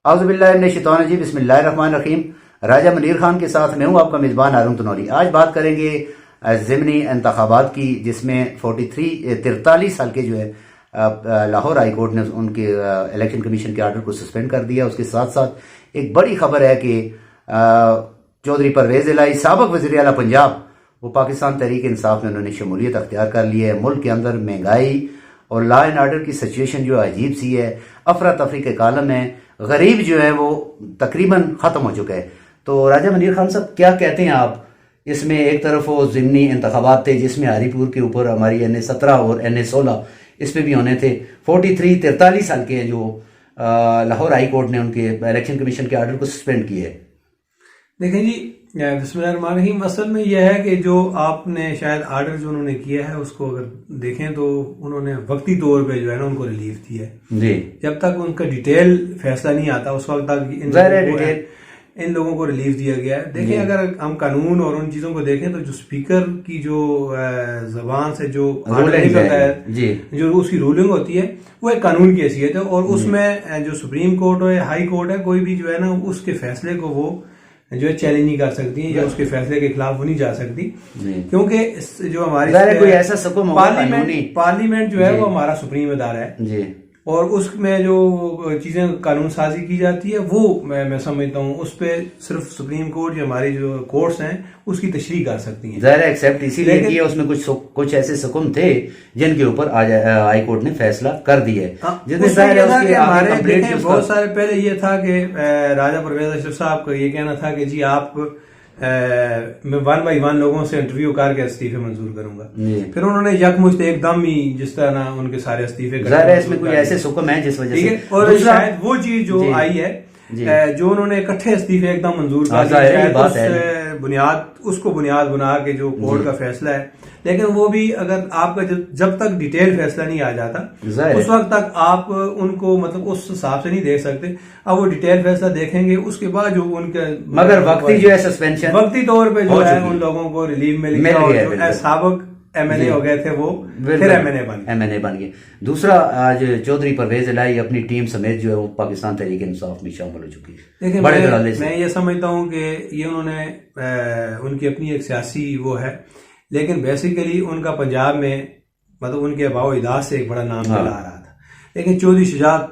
اعوذ باللہ من الشیطان الرجیم، بسم اللہ الرحمن الرحیم۔ راجہ منیر خان کے ساتھ میں ہوں آپ کا میزبان ہارون تنوری۔ آج بات کریں گے ضمنی انتخابات کی، جس میں 43 سال کے جو ہے لاہور ہائی کورٹ نے ان کے الیکشن کمیشن کے آرڈر کو سسپینڈ کر دیا۔ اس کے ساتھ ساتھ ایک بڑی خبر ہے کہ چودھری پرویز الہی سابق وزیر اعلیٰ پنجاب، وہ پاکستان تحریک انصاف میں انہوں نے شمولیت اختیار کر لی ہے۔ ملک کے اندر مہنگائی اور لا اینڈ آرڈر کی سچویشن جو عجیب سی ہے، افراتفری کے کالم ہے، غریب جو ہے وہ تقریباً ختم ہو چکا ہے۔ تو راجہ منیر خان صاحب کیا کہتے ہیں آپ؟ اس میں ایک طرف وہ ضمنی انتخابات تھے جس میں ہری پور کے اوپر ہماری NA-17 اور NA-16 اس پہ بھی ہونے تھے۔ 43 سال کے جو لاہور ہائی کورٹ نے ان کے الیکشن کمیشن کے آرڈر کو سسپینڈ کیے۔ دیکھیں جی، بسم اللہ الرحمن الرحیم، اصل میں یہ ہے کہ جو آپ نے شاید آرڈر جو انہوں نے کیا ہے اس کو اگر دیکھیں تو انہوں نے وقتی طور پہ جو ہے نا ان کو ریلیف دی ہے جی، جب تک ان کا ڈیٹیل فیصلہ نہیں آتا اس وقت تک ان لوگوں کو ریلیف دیا گیا ہے۔ دیکھیں اگر ہم قانون اور ان چیزوں کو دیکھیں تو جو اسپیکر کی جو زبان سے جو نکلتا ہے، جو اس کی رولنگ ہوتی ہے، وہ ایک قانون کی حیثیت ہے، اور اس میں جو سپریم کورٹ ہے، ہائی کورٹ ہے، کوئی بھی جو ہے نا اس کے فیصلے کو وہ جو ہے چیلنج نہیں کر سکتی یا اس کے فیصلے کے خلاف وہ نہیں جا سکتی، کیونکہ جو ہماری پارلیمنٹ جو ہے وہ ہمارا سپریم ادارہ ہے، اور اس میں جو چیزیں قانون سازی کی جاتی ہے وہ میں سمجھتا ہوں اس پہ صرف سپریم کورٹ یا ہماری جو کورٹس ہیں اس کی تشریح کر سکتی ہیں۔ ظاہر ایکسیپٹ اسی لیے کیا، اس میں کچھ ایسے حکم تھے جن کے اوپر ہائی کورٹ نے فیصلہ کر دیا ہے۔ بہت سارے پہلے یہ تھا کہ راجہ پرویز اشرف صاحب کو یہ کہنا تھا کہ جی آپ میں 1 بائی 1 لوگوں سے انٹرویو کر کے استعفے منظور کروں گا، پھر انہوں نے یکمشت ایک دم ہی جس طرح ان کے سارے استعفے ظاہر ہے اس میں کوئی ایسے حکم ہیں جس وجہ سے، اور شاید وہ چیز جو آئی ہے جو انہوں نے اکٹھے استعفے ایک دم منظور کر بنیاد اس کو بنیاد بنا کے جو کورٹ کا فیصلہ ہے، لیکن وہ بھی اگر آپ کا جب تک ڈیٹیل فیصلہ نہیں آ جاتا اس وقت تک آپ ان کو مطلب اس حساب سے نہیں دیکھ سکتے۔ اب وہ ڈیٹیل فیصلہ دیکھیں گے اس کے بعد جو ان کا مگر وقتی جو ہے سسپینشن وقتی طور پہ جو ہے ان لوگوں کو ریلیف مل گیا، اور سابق MNA ہو گئے تھے وہ پھر MNA بن گئے۔ دوسرا، آج چودھری پرویز الہی اپنی ٹیم سمیت جو ہے وہ پاکستان تحریک انصاف میں شامل ہو چکی ہے۔ دیکھیں میں یہ سمجھتا ہوں کہ یہ انہوں نے ان کی اپنی ایک سیاسی وہ ہے، لیکن بیسیکلی ان کا پنجاب میں مطلب ان کے آباء و اجداد سے ایک بڑا نام چلا آ رہا تھا، لیکن چودھری شجاعت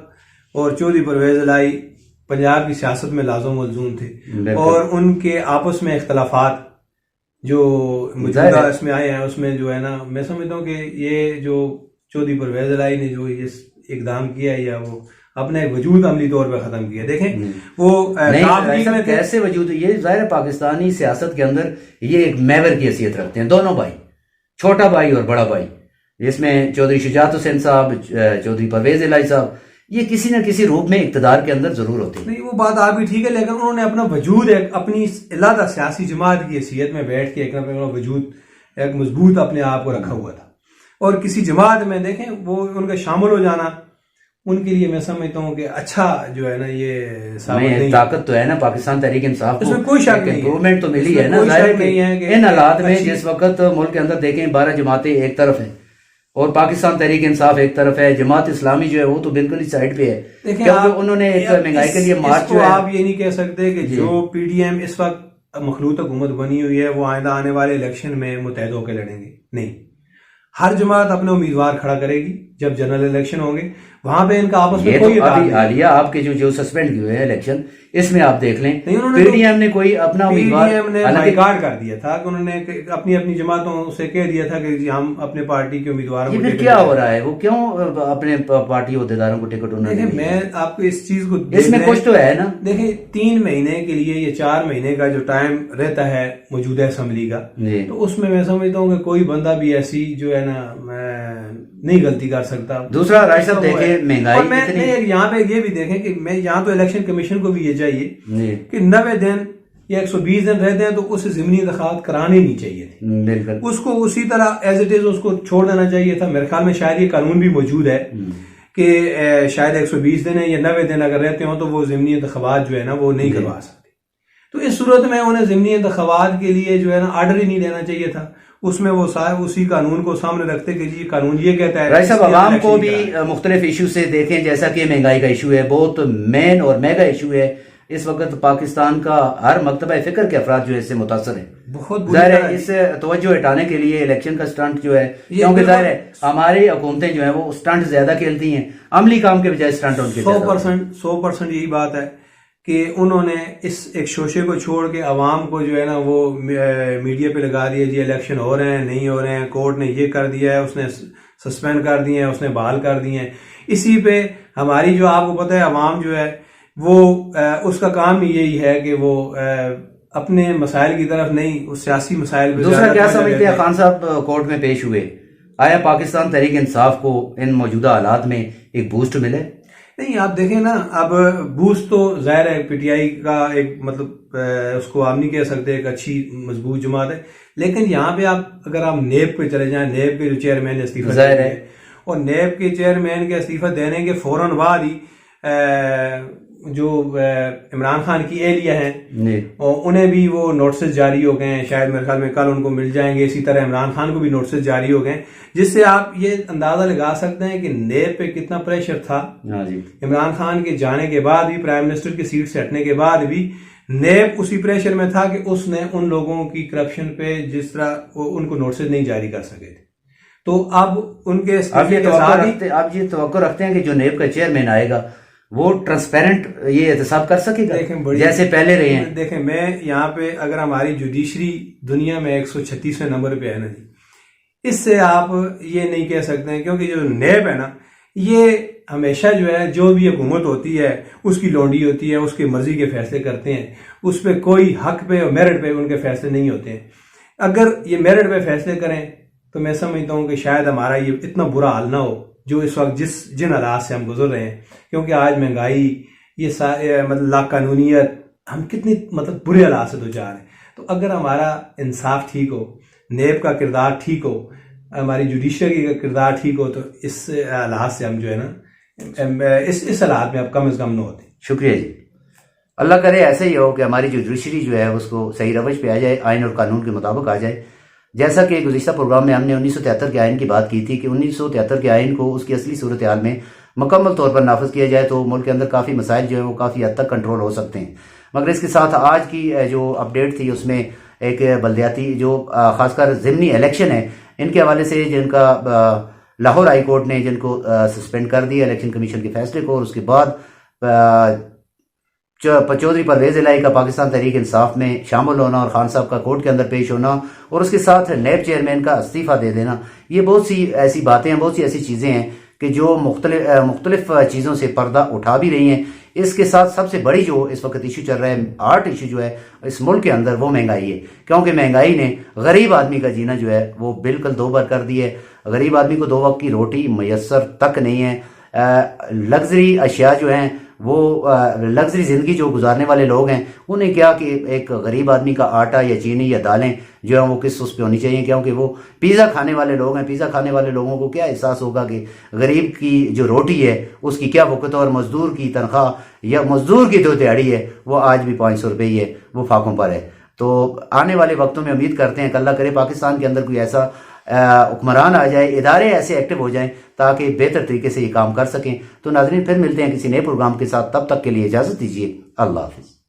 اور چودھری پرویز الہی پنجاب کی سیاست میں لازم ملزوم تھے، اور ان کے آپس میں اختلافات جو موجودہ اس میں آئے ہیں اس میں جو ہے نا میں سمجھتا ہوں کہ یہ جو چودھری پرویز الہی نے جو یہ اقدام کیا ہے یا وہ اپنے وجود عملی طور پہ ختم کیا، دیکھیں وہ کیسے وجود، یہ ظاہر پاکستانی سیاست کے اندر یہ ایک میور کی حیثیت رکھتے ہیں دونوں بھائی، چھوٹا بھائی اور بڑا بھائی، جس میں چودھری شجاعت حسین صاحب، چودھری پرویز الہی صاحب، یہ کسی نہ کسی روپ میں اقتدار کے اندر ضرور ہوتے ہیں۔ نہیں، وہ بات آپ بھی ٹھیک ہے، لیکن انہوں نے اپنا وجود ایک اپنی علیحدہ سیاسی جماعت کی حیثیت میں بیٹھ کے اپنا وجود ایک مضبوط اپنے آپ کو رکھا ہوا تھا، اور کسی جماعت میں دیکھیں وہ ان کا شامل ہو جانا ان کے لیے میں سمجھتا ہوں کہ اچھا جو ہے نا یہ طاقت تو ہے نا پاکستان تحریک انصاف اس میں کوئی شک نہیں، امپروومنٹ تو ملی ہے نا۔ ظاہر نہیں ہے کہ ان حالات میں جس وقت ملک کے اندر دیکھیں 12 جماعتیں ایک طرف ہیں اور پاکستان تحریک انصاف ایک طرف ہے، جماعت اسلامی جو ہے وہ تو بالکل ہی سائڈ پہ ہے، کیونکہ انہوں نے ایک مہنگائی کے لیے مارچ جو ہے، آپ یہ نہیں کہہ سکتے کہ جو PDM اس وقت مخلوط حکومت بنی ہوئی ہے وہ آئندہ آنے والے الیکشن میں متحد ہو کے لڑیں گے، نہیں، ہر جماعت اپنے امیدوار کھڑا کرے گی جب جنرل الیکشن ہوں گے، وہاں پہ ان کا آپس میں کوئی حالیہ آپ کے جو سسپینڈ ہوئے ہیں الیکشن، اس میں آپ دیکھ لیں PDM نے کوئی اپنا امیدوار بائیکاٹ کر دیا تھا کہ انہوں نے اپنی جماعتوں سے کہہ دیا تھا کہ جی ہم اپنے پارٹی کے امیدواروں کو کیا ہو رہا ہے، وہ کیوں اپنے پارٹی عہدیداروں کو ٹکٹ انہوں نے، میں آپ کو اس چیز کو اس میں کچھ تو ہے نا، دیکھیں 3 مہینے کے لیے یا 4 مہینے کا جو ٹائم رہتا ہے موجودہ اسمبلی کا، تو اس میں سمجھتا ہوں کہ کوئی بندہ بھی ایسی جو ہے نا نہیں غلطی کر سکتا۔ دوسرا راج صاحب دیکھیں مہنگائی، میں یہاں پہ یہ بھی دیکھیں کہ میں یہاں تو الیکشن کمیشن کو بھی یہ چاہیے کہ 90 دن یا 120 دن رہتے ہیں تو اسے ضمنی انتخابات کرانے نہیں چاہیے تھے، اس کو اسی طرح ایز اٹ از اس کو چھوڑ دینا چاہیے تھا۔ میرے خیال میں شاید یہ قانون بھی موجود ہے کہ شاید 120 دن یا 90 دن اگر رہتے ہوں تو وہ ضمنی انتخابات جو ہے نا وہ نہیں کروا سکتے، تو اس صورت میں انہیں ضمنی انتخابات کے لیے جو ہے نا آرڈر ہی نہیں دینا چاہیے تھا، اس میں وہ صاحب اسی قانون کو سامنے رکھتے کہ جی قانون یہ کہتا ہے. راجہ صاحب عوام کو بھی مختلف ایشو سے دیکھیں، جیسا کہ مہنگائی کا ایشو ہے، بہت مین اور میگا ایشو ہے اس وقت پاکستان کا. ہر مکتبہ فکر کے افراد جو ہے اس سے متاثر ہیں. بہت ظاہر ہے اس سے توجہ ہٹانے کے لیے الیکشن کا سٹنٹ جو ہے، کیونکہ ظاہر ہے ہماری حکومتیں جو ہیں وہ سٹنٹ زیادہ کھیلتی ہیں، عملی کام کے بجائے سٹنٹ ان کے 100% یہی بات ہے کہ انہوں نے اس ایک شوشے کو چھوڑ کے عوام کو جو ہے نا وہ میڈیا پہ لگا دیا جی الیکشن ہو رہے ہیں نہیں ہو رہے ہیں، کورٹ نے یہ کر دیا ہے، اس نے سسپینڈ کر دیے ہیں، اس نے بحال کر دیے ہیں. اسی پہ ہماری جو آپ کو پتہ ہے عوام جو ہے وہ اس کا کام ہی یہی ہے کہ وہ اپنے مسائل کی طرف نہیں، اس سیاسی مسائل پہ. دوسرا کیا سمجھتے ہیں خان صاحب کورٹ میں پیش ہوئے، آیا پاکستان تحریک انصاف کو ان موجودہ حالات میں ایک بوسٹ ملے؟ نہیں، آپ دیکھیں نا، اب بوسٹ تو ظاہر ہے پی ٹی آئی کا ایک مطلب اس کو آپ نہیں کہہ سکتے ایک اچھی مضبوط جماعت ہے، لیکن یہاں پہ اگر آپ نیب پہ چلے جائیں، نیب کے جو چیئرمین نے استعفیٰ دیا ہے اور نیب کے چیئرمین کے استعفیٰ دینے کے فوراً بعد ہی جو عمران خان کی اہلیہ ہیں اور انہیں بھی وہ نوٹسز جاری ہو گئے ہیں، شاید میرے خیال میں کل ان کو مل جائیں گے. اسی طرح عمران خان کو بھی نوٹسز جاری ہو گئے ہیں، جس سے آپ یہ اندازہ لگا سکتے ہیں کہ نیب پہ کتنا پریشر تھا. عمران خان کے جانے کے بعد بھی، پرائم منسٹر کی سیٹ سے ہٹنے کے بعد بھی نیب اسی پریشر میں تھا کہ اس نے ان لوگوں کی کرپشن پہ جس طرح ان کو نوٹسز نہیں جاری کر سکے تھے. تو اب ان کے آپ یہ توقع رکھتے ہیں کہ جو نیب کا چیئرمین آئے گا وہ ٹرانسپیرنٹ یہ احتساب کر سکے گا جیسے پہلے رہے ہیں؟ دیکھیں، میں یہاں پہ اگر ہماری جوڈیشری دنیا میں 136ویں نمبر پہ ہے نا جی، اس سے آپ یہ نہیں کہہ سکتے ہیں، کیونکہ جو نیب ہے نا یہ ہمیشہ جو ہے جو بھی حکومت ہوتی ہے اس کی لونڈی ہوتی ہے، اس کی مرضی کے فیصلے کرتے ہیں، اس پہ کوئی حق پہ اور میرٹ پہ ان کے فیصلے نہیں ہوتے ہیں. اگر یہ میرٹ پہ فیصلے کریں تو میں سمجھتا ہوں کہ شاید ہمارا یہ اتنا برا حال نہ ہو جو اس وقت جن حالات سے ہم گزر رہے ہیں. کیونکہ آج مہنگائی، یہ مطلب لا قانونیت، ہم کتنی مطلب برے حالات سے دو جا رہے ہیں. تو اگر ہمارا انصاف ٹھیک ہو، نیب کا کردار ٹھیک ہو، ہماری جوڈیشری کا کردار ٹھیک ہو، تو اس حالات سے ہم جو ہے نا اس حالات میں اب کم از کم نہ ہوتے. شکریہ جی. اللہ کرے ایسے ہی ہو کہ ہماری جو جوڈیشری جو ہے اس کو صحیح روش پہ آ جائے، آئین اور قانون کے مطابق آ جائے. جیسا کہ گزشتہ پروگرام میں ہم نے 1973 کے آئین کی بات کی تھی کہ 1973 کے آئین کو اس کی اصلی صورتحال میں مکمل طور پر نافذ کیا جائے تو ملک کے اندر کافی مسائل جو ہیں وہ کافی حد تک کنٹرول ہو سکتے ہیں. مگر اس کے ساتھ آج کی جو اپ ڈیٹ تھی اس میں ایک بلدیاتی جو خاص کر ضمنی الیکشن ہے ان کے حوالے سے، جن کا لاہور ہائی کورٹ نے جن کو سسپینڈ کر دیا الیکشن کمیشن کے فیصلے کو، اور اس کے بعد چودھری پرویز الہی کا پاکستان تحریک انصاف میں شامل ہونا اور خان صاحب کا کورٹ کے اندر پیش ہونا، اور اس کے ساتھ نیب چیئرمین کا استعفیٰ دے دینا، یہ بہت سی ایسی باتیں ہیں، بہت سی ایسی چیزیں ہیں کہ جو مختلف چیزوں سے پردہ اٹھا بھی رہی ہیں. اس کے ساتھ سب سے بڑی جو اس وقت ایشو چل رہا ہے، آرٹ ایشو جو ہے اس ملک کے اندر، وہ مہنگائی ہے. کیونکہ مہنگائی نے غریب آدمی کا جینا جو ہے وہ بالکل دو بر کر دی ہے. غریب آدمی کو 2 وقت کی روٹی میسر تک نہیں ہے. لگژری اشیاء جو ہیں وہ لگژری زندگی جو گزارنے والے لوگ ہیں انہیں کیا کہ ایک غریب آدمی کا آٹا یا چینی یا دالیں جو ہیں وہ کس اس پہ ہونی چاہیے، کیونکہ وہ پیزا کھانے والے لوگ ہیں. پیزا کھانے والے لوگوں کو کیا احساس ہوگا کہ غریب کی جو روٹی ہے اس کی کیا وقت ہے، اور مزدور کی تنخواہ یا مزدور کی جو دیہڑی ہے وہ آج بھی 500 روپے ہی ہے، وہ فاقوں پر ہے. تو آنے والے وقتوں میں امید کرتے ہیں کہ اللہ کرے پاکستان کے اندر کوئی ایسا حکمران آ جائے، ادارے ایسے ایکٹیو ہو جائیں تاکہ بہتر طریقے سے یہ کام کر سکیں. تو ناظرین پھر ملتے ہیں کسی نئے پروگرام کے ساتھ، تب تک کے لیے اجازت دیجیے. اللہ حافظ.